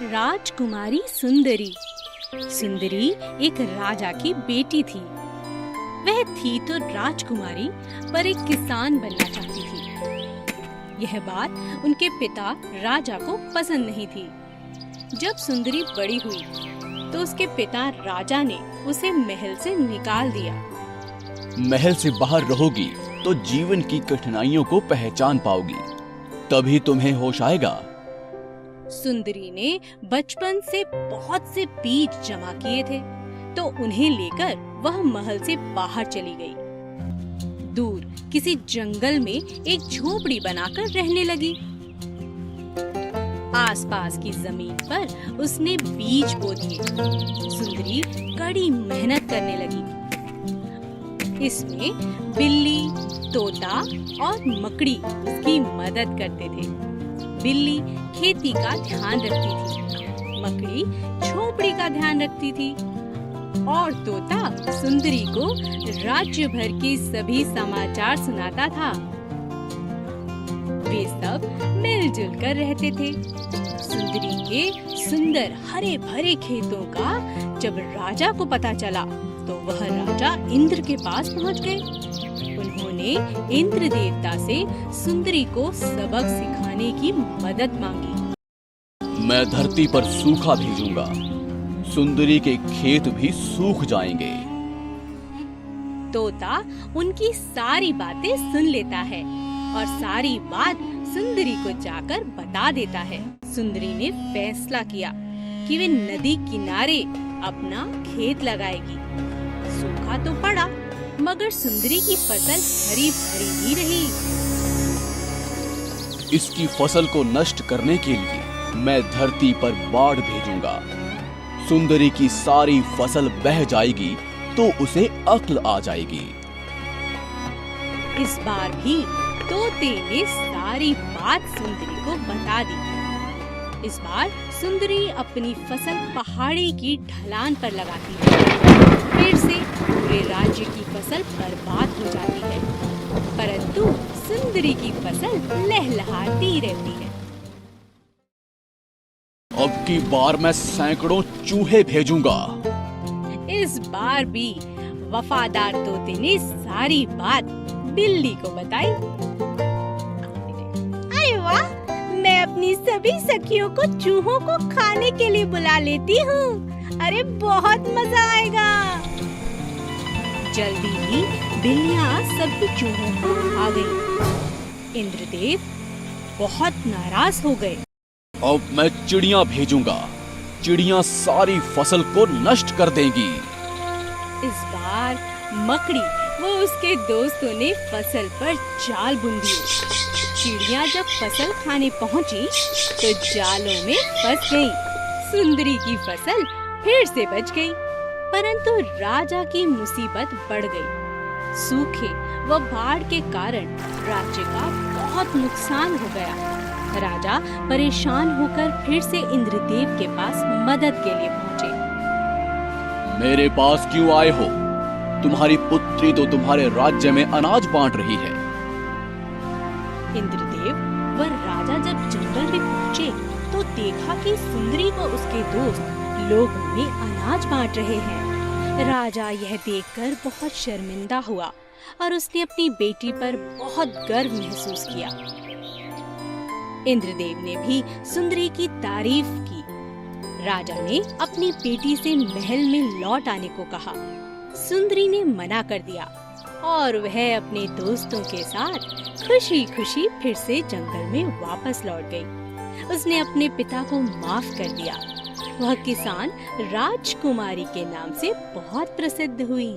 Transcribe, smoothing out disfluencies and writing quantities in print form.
राजकुमारी सुंदरी। सुंदरी एक राजा की बेटी थी। वह थी तो राजकुमारी, पर एक किसान बनना चाहती थी। यह बात उनके पिता राजा को पसंद नहीं थी। जब सुंदरी बड़ी हुई तो उसके पिता राजा ने उसे महल से निकाल दिया। महल से बाहर रहोगी तो जीवन की कठिनाइयों को पहचान पाओगी, तभी तुम्हें होश आएगा। सुंदरी ने बचपन से बहुत से बीज जमा किए थे, तो उन्हें लेकर वह महल से बाहर चली गई। दूर किसी जंगल में एक झोपड़ी बनाकर रहने लगी। आसपास की जमीन पर उसने बीज बो दिए। सुंदरी कड़ी मेहनत करने लगी। इसमें बिल्ली, तोता और मकड़ी उसकी मदद करते थे। बिल्ली खेती का ध्यान रखती थी, मकड़ी झोपड़ी का ध्यान रखती थी और तोता सुंदरी को राज्य भर के सभी समाचार सुनाता था। वे सब मिलजुल कर रहते थे। सुंदरी के सुंदर हरे भरे खेतों का जब राजा को पता चला तो वह राजा इंद्र के पास पहुंच गए। उन्होंने इंद्र देवता से सुंदरी को सबक सिखाने की मदद मांगी। मैं धरती पर सूखा भेजूंगा, सुंदरी के खेत भी सूख जाएंगे। तोता उनकी सारी बातें सुन लेता है और सारी बात सुंदरी को जाकर बता देता है। सुंदरी ने फैसला किया कि वे नदी किनारे अपना खेत लगाएगी। सूखा तो पड़ा, मगर सुंदरी की फसल हरी भरी ही रही। इसकी फसल को नष्ट करने के लिए मैं धरती पर बाढ़ भेजूंगा। सुंदरी की सारी फसल बह जाएगी तो उसे अक्ल आ जाएगी। इस बार भी तोते ने सारी बात सुंदरी को बता दी। इस बार सुंदरी अपनी फसल पहाड़ी की ढलान पर लगाती है। फिर से पूरे राज्य की फसल बर्बाद हो जाती है, परंतु सुंदरी की फसल लहलहाती रहती है। अब की बार मैं सैकड़ों चूहे भेजूंगा। इस बार भी वफादार तोते ने सारी बात बिल्ली को बताई। अरे वाह, मैं अपनी सभी सखियों को चूहों को खाने के लिए बुला लेती हूँ। अरे बहुत मजा आएगा। जल्दी ही बिल्लियाँ सभी चूहों को खा गई। इंद्रदेव बहुत नाराज हो गए। अब मैं चिड़ियाँ भेजूंगा, चिड़ियाँ सारी फसल को नष्ट कर देंगी। इस बार मकड़ी वो उसके दोस्तों ने फसल पर जाल बुन दिए। चिड़ियाँ जब फसल खाने पहुँची तो जालों में फंस गई। सुंदरी की फसल फिर से बच गई, परंतु राजा की मुसीबत बढ़ गई। सूखे व बाढ़ के कारण राज्य का बहुत नुकसान हो गया। राजा परेशान होकर फिर से इंद्रदेव के पास मदद के लिए पहुँचे। मेरे पास क्यों आए हो? तुम्हारी पुत्री तो तुम्हारे राज्य में अनाज बांट रही है। इंद्रदेव व राजा जब जंगल में पहुँचे तो देखा कि सुंदरी व उसके दोस्त लोगों में अनाज बांट रहे हैं। राजा यह देखकर बहुत शर्मिंदा हुआ और उसने अपनी बेटी पर बहुत गर्व महसूस किया। इंद्रदेव ने भी सुंदरी की तारीफ की। राजा ने अपनी बेटी से महल में लौट आने को कहा। सुंदरी ने मना कर दिया और वह अपने दोस्तों के साथ खुशी खुशी फिर से जंगल में वापस लौट गई। उसने अपने पिता को माफ कर दिया। वह किसान राजकुमारी के नाम से बहुत प्रसिद्ध हुई।